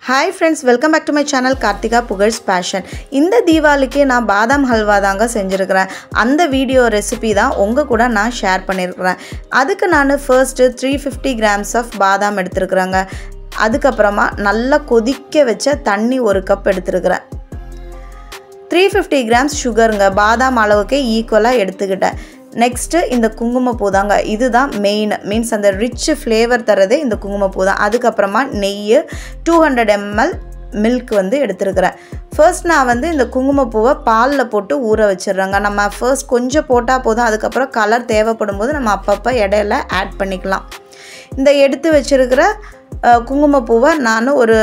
Hi friends, welcome back to my channel Karthika Pugar's Passion. இந்த தீபாவளிக்கு நான் பாதாம் ஹல்வா தாங்க செஞ்சிருக்கிறேன். அந்த வீடியோ ரெசிபி தான் உங்க கூட நான் ஷேர் பண்ணிருக்கிறேன். அதுக்கு நான் first 350 grams of பாதாம் எடுத்துக்கிறேங்க. அதுக்கு அப்புறமா நல்லா கொதிக்க வச்ச தண்ணி 1 கப் எடுத்துக்கிறேன். 350 grams sugarங்க பாதாம் அளவுக்கு ஈக்குவலா எடுத்துக்கிட்டேன். Next இந்த குங்குமப்பூ தாங்க இதுதான் மெயின் மீன்ஸ் அந்த ரிச் ஃப்ளேவர் தரதே இந்த குங்குமப்பூ தான். அதுக்கு அப்புறமா நெய் 200 ml மில்க் வந்து எடுத்துக்கிறேன். ஃபர்ஸ்ட் நான் வந்து இந்த குங்குமப்பூவை பால்ல போட்டு ஊற வச்சிரறேங்க. நம்ம ஃபர்ஸ்ட் கொஞ்சம் போட்டா போதும், அதுக்கு அப்புறம் கலர் தேவைப்படும் போது நம்ம அப்பப்ப இடையில ஆட் பண்ணிக்கலாம். இந்த எடுத்து வச்சிருக்கிற குங்குமப்பூவை நான் ஒரு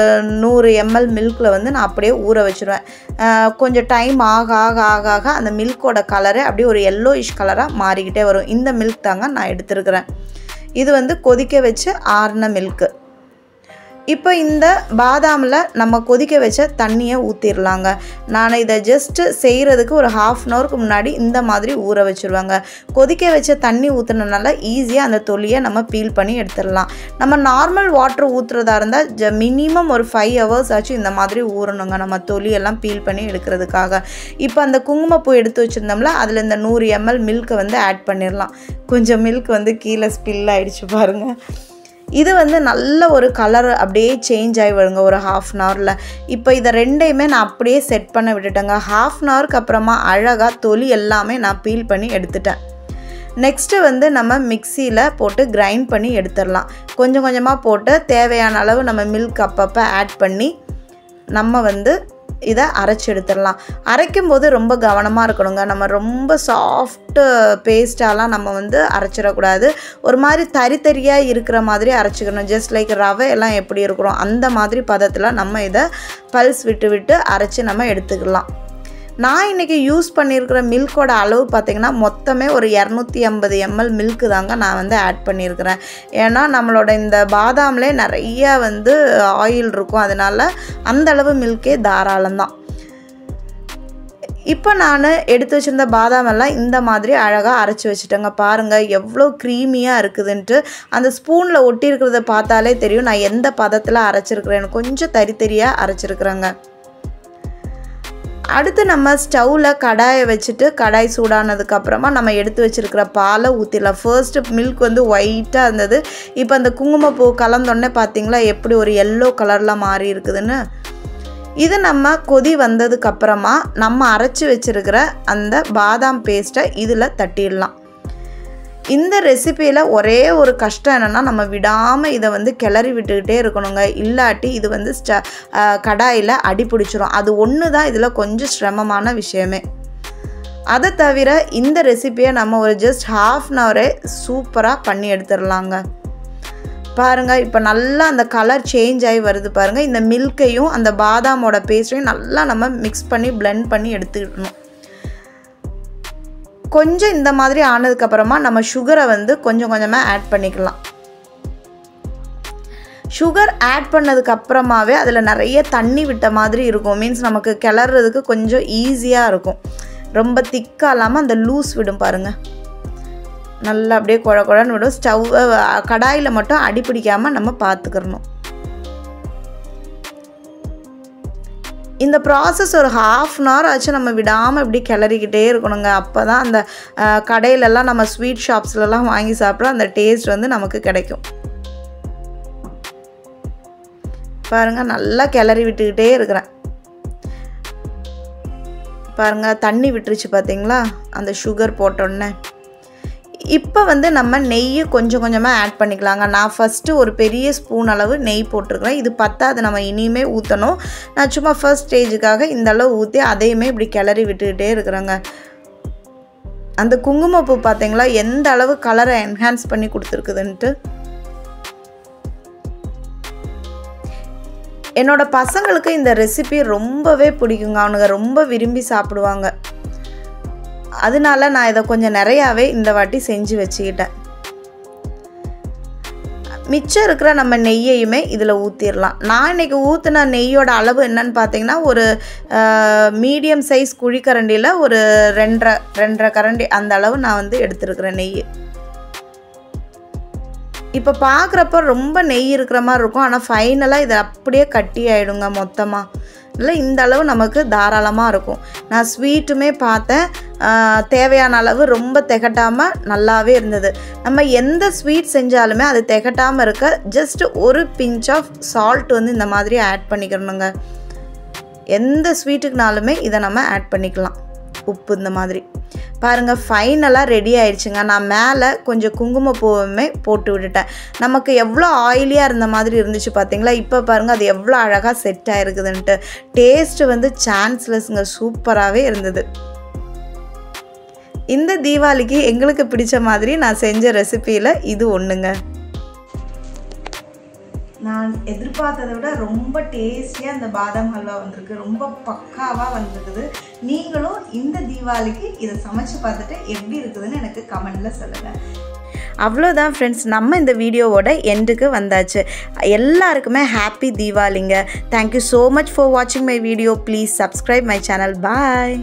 100 ml மில்க்ல வந்து நான் அப்படியே ஊற வச்சிருவேன். கொஞ்சம் டைம் ஆக அந்த மில்கோட கலரே அப்படியே ஒரு yellowish கலரா மாறிக்கிட்டே வரும். இந்த மில்க் தாங்க நான் எடுத்துக்கிறேன். இது வந்து கொதிக்க வச்சு ஆறுன மில்க். இப்போ இந்த பாதாம்ல நம்ம கொதிக்க வச்ச தண்ணியை ஊத்திரலாங்க. நான் இத ஜஸ்ட் செய்யிறதுக்கு ஒரு 1/2 an hourக்கு முன்னாடி இந்த மாதிரி ஊற வச்சிருவாங்க. கொதிக்க வச்ச தண்ணி ஊத்துனனால ஈஸியா அந்த தொலியை நம்ம பீல் பண்ணி எடுத்துறலாம். நம்ம நார்மல் வாட்டர் ஊத்துறதா இருந்தா மினிமம் ஒரு 5 hours ஆச்சு இந்த மாதிரி ஊறணுங்க நம்ம தொலி எல்லாம் பீல் பண்ணி எடுக்கிறதுக்காக. இப்போ அந்த குங்குமப்பூ எடுத்து வச்சிருந்தோம்ல அதுல இந்த 100 ml மில்க் வந்து ஆட் பண்ணிரலாம். கொஞ்சம் மில்க் வந்து கீழ ஸ்பில் ஆயிடுச்சு பாருங்க. இது வந்து நல்ல ஒரு கலர் அப்படியே சேஞ்ச் ஆகி வருங்க ஒரு 1/2 an hourல. இப்போ இத ரெண்டையுமே நான் அப்படியே செட் பண்ண விட்டுட்டேங்க. 1/2 an hourக்கு அப்புறமா அழகா தொலி எல்லாமே நான் பீல் பண்ணி எடுத்துட்டேன். நெக்ஸ்ட் வந்து நம்ம மிக்ஸில போட்டு கிரைண்ட் பண்ணி எடுத்துறலாம். கொஞ்சம் கொஞ்சமா போட்டு தேவையான அளவு நம்ம மில்க் அப்பப்ப ஆட் பண்ணி நம்ம வந்து இத அரைச்சு எடுத்துறலாம். அரைக்கும் போது ரொம்ப கவனமா இருக்கணுங்க. நம்ம ரொம்ப சாஃப்ட் பேஸ்டாலாம் நம்ம வந்து அரைச்சிர கூடாது. ஒரு மாதிரி தரிதரியா இருக்கிற மாதிரி அரைச்சுக்கணும். ஜஸ்ட் லைக் ரவை எல்லாம் எப்படி இருக்குறோம் அந்த மாதிரி பதத்துல நம்ம இத பல்ஸ் விட்டு விட்டு அரைச்சு நம்ம எடுத்துக்கலாம். நான் இன்னைக்கு யூஸ் பண்ணியிருக்கிற மில்கோட அளவு பார்த்தீங்கன்னா மொத்தமே ஒரு 250 ml மில்க் தாங்க நான் வந்து ஆட் பண்ணியிருக்கிறேன். ஏன்னா நம்மளோட இந்த பாதாம்லே நிறைய வந்து ஆயில் இருக்கும், அதனால அந்த அளவு மில்கே தாராளம் தான். இப்போ நான் எடுத்து வச்சிருந்த பாதாம் எல்லாம் இந்த மாதிரி அழகாக அரைச்சி வச்சுட்டேங்க. பாருங்கள் எவ்வளோ க்ரீமியாக இருக்குதுன்ட்டு. அந்த ஸ்பூனில் ஒட்டி இருக்கிறத பார்த்தாலே தெரியும் நான் எந்த பதத்தில் அரைச்சிருக்கிறேன்னு. கொஞ்சம் தரியாக அரைச்சிருக்கிறேங்க. அடுத்து நம்ம ஸ்டவ்ல கடாயை வச்சுட்டு கடாய் சூடானதுக்கு அப்புறமா நம்ம எடுத்து வச்சிருக்கிற பாலை ஊத்திடலாம். ஃபர்ஸ்ட் மில்க் வந்து ஒயிட்டா இருந்தது. இப்போ அந்த குங்குமப்பூ கலந்தோடனே பார்த்தீங்களா எப்படி ஒரு yellow கலர்ல மாறி இருக்குதுன்னு. இது நம்ம கொதி வந்ததுக்கு அப்புறமா நம்ம அரைச்சு வச்சிருக்கிற அந்த பாதாம் பேஸ்ட்டை இதில் தட்டிடலாம். இந்த ரெசிபியில் ஒரே ஒரு கஷ்டம் என்னென்னா நம்ம விடாமல் இதை வந்து கிளறி விட்டுக்கிட்டே இருக்கணுங்க. இல்லாட்டி இது வந்து கடாயில் அடி பிடிச்சிரும். அது ஒன்று தான் இதில் கொஞ்சம் சிரமமான விஷயமே. அதை தவிர இந்த ரெசிபியை நம்ம ஒரு ஜஸ்ட் 1/2 an hour சூப்பராக பண்ணி எடுத்துடலாங்க. பாருங்கள் இப்போ நல்லா அந்த கலர் சேஞ்ச் ஆகி வருது பாருங்கள். இந்த மில்கையும் அந்த பாதாமோட பேஸ்ட்டையும் நல்லா நம்ம மிக்ஸ் பண்ணி பிளெண்ட் பண்ணி எடுத்துக்கிடணும். கொஞ்சம் இந்த மாதிரி ஆனதுக்கு அப்புறமா நம்ம சுகரை வந்து கொஞ்சம் கொஞ்சமாக ஆட் பண்ணிக்கலாம். சுகர் ஆட் பண்ணதுக்கு அப்புறமாவே அதில் நிறைய தண்ணி விட்ட மாதிரி இருக்கும். மீன்ஸ் நமக்கு கிளறதுக்கு கொஞ்சம் ஈஸியாக இருக்கும். ரொம்ப திக்காக இல்லாமல் அந்த லூஸ் விடும் பாருங்கள். நல்லா அப்படியே குழ குழன்னு விடும். ஸ்டவ் கடாயில் மட்டும் அடி பிடிக்காமல் நம்ம பார்த்துக்கிறணும். இந்த ப்ராசஸ் ஒரு 1/2 an hour ஆச்சு நம்ம விடாமல் இப்படி கிளறிக்கிட்டே இருக்கணுங்க. அப்போ தான் அந்த கடையிலலாம் நம்ம ஸ்வீட் ஷாப்ஸ்லலாம் வாங்கி சாப்பிட்ற அந்த டேஸ்ட் வந்து நமக்கு கிடைக்கும். பாருங்கள் நல்லா கிளறி விட்டுக்கிட்டே இருக்கிறேன். பாருங்கள் தண்ணி விட்டுருச்சு பார்த்தீங்களா அந்த சுகர் போட்டோன்னே. இப்போ வந்து நம்ம நெய் கொஞ்சம் கொஞ்சமாக ஆட் பண்ணிக்கலாங்க. நான் ஃபஸ்ட்டு ஒரு பெரிய ஸ்பூன் அளவு நெய் போட்டிருக்கிறேன். இது பத்தாது, நம்ம இனிமே ஊற்றணும். நான் சும்மா ஃபர்ஸ்ட் ஸ்டேஜுக்காக இந்த அளவு ஊற்றி அதையுமே இப்படி கிளறி விட்டுக்கிட்டே இருக்கிறேங்க. அந்த குங்குமப்பூ பார்த்தீங்களா எந்த அளவு கலரை என்ஹான்ஸ் பண்ணி கொடுத்துருக்குதுன்ட்டு. என்னோட பசங்களுக்கு இந்த ரெசிபி ரொம்பவே பிடிக்குங்க. அவனுங்க ரொம்ப விரும்பி சாப்பிடுவாங்க. அதனால நான் இதை கொஞ்சம் நிறையாவே இந்த வாட்டி செஞ்சு வச்சுக்கிட்டேன். மிச்சம் இருக்கிற நம்ம நெய்யையுமே இதில் ஊற்றிடலாம். நான் இன்றைக்கி ஊற்றின நெய்யோட அளவு என்னன்னு பார்த்தீங்கன்னா ஒரு மீடியம் சைஸ் குழிக்கரண்டியில் ஒரு 2.5 கரண்டி அந்த அளவு நான் வந்து எடுத்துருக்கிறேன் நெய். இப்போ பார்க்குறப்ப ரொம்ப நெய் இருக்கிற மாதிரி இருக்கும், ஆனால் ஃபைனலாக இது அப்படியே கட்டி ஆகிடுங்க மொத்தமாக. இல்லை இந்த அளவு நமக்கு தாராளமாக இருக்கும். நான் ஸ்வீட்டுமே பார்த்தேன், தேவையான அளவு ரொம்ப திகட்டாமல் நல்லாவே இருந்தது. நம்ம எந்த ஸ்வீட் செஞ்சாலுமே அது திகட்டாமல் இருக்க ஜஸ்ட் ஒரு பிஞ்ச் ஆஃப் சால்ட் வந்து இந்த மாதிரி ஆட் பண்ணிக்கணுங்க. எந்த ஸ்வீட்டுக்குனாலுமே இதை நம்ம ஆட் பண்ணிக்கலாம், உப்பு இந்த மாதிரி. பாருங்கள் ஃபைனலாக ரெடி ஆயிடுச்சுங்க. நான் மேலே கொஞ்சம் குங்குமப்பூவுமே போட்டு விட்டுட்டேன். நமக்கு எவ்வளோ ஆயிலியாக இருந்த மாதிரி இருந்துச்சு பார்த்தீங்களா, இப்போ பாருங்கள் அது எவ்வளோ அழகாக செட் ஆகிருக்குதுன்ட்டு. டேஸ்ட்டு வந்து சான்ஸ்லெஸ்ங்க, சூப்பராகவே இருந்தது. இந்த தீபாவளிக்கு எங்களுக்கு பிடிச்ச மாதிரி நான் செஞ்ச ரெசிப்பியில் இது ஒன்றுங்க. நான் எதிர்பார்த்ததை விட ரொம்ப டேஸ்டியாக அந்த பாதாம் ஹல்வா வந்திருக்கு, ரொம்ப பக்காவாக வந்திருக்குது. நீங்களும் இந்த தீபாவளிக்கு இதை சமைச்சு பார்த்துட்டு எப்படி இருக்குதுன்னு எனக்கு கமெண்டில் சொல்லுங்கள். அவ்வளோதான் ஃப்ரெண்ட்ஸ், நம்ம இந்த வீடியோவோட எண்டுக்கு வந்தாச்சு. எல்லாருக்குமே ஹாப்பி தீபாவளிங்க. தேங்க்யூ ஸோ மச் ஃபார் வாட்சிங் my video. Please subscribe my channel. Bye.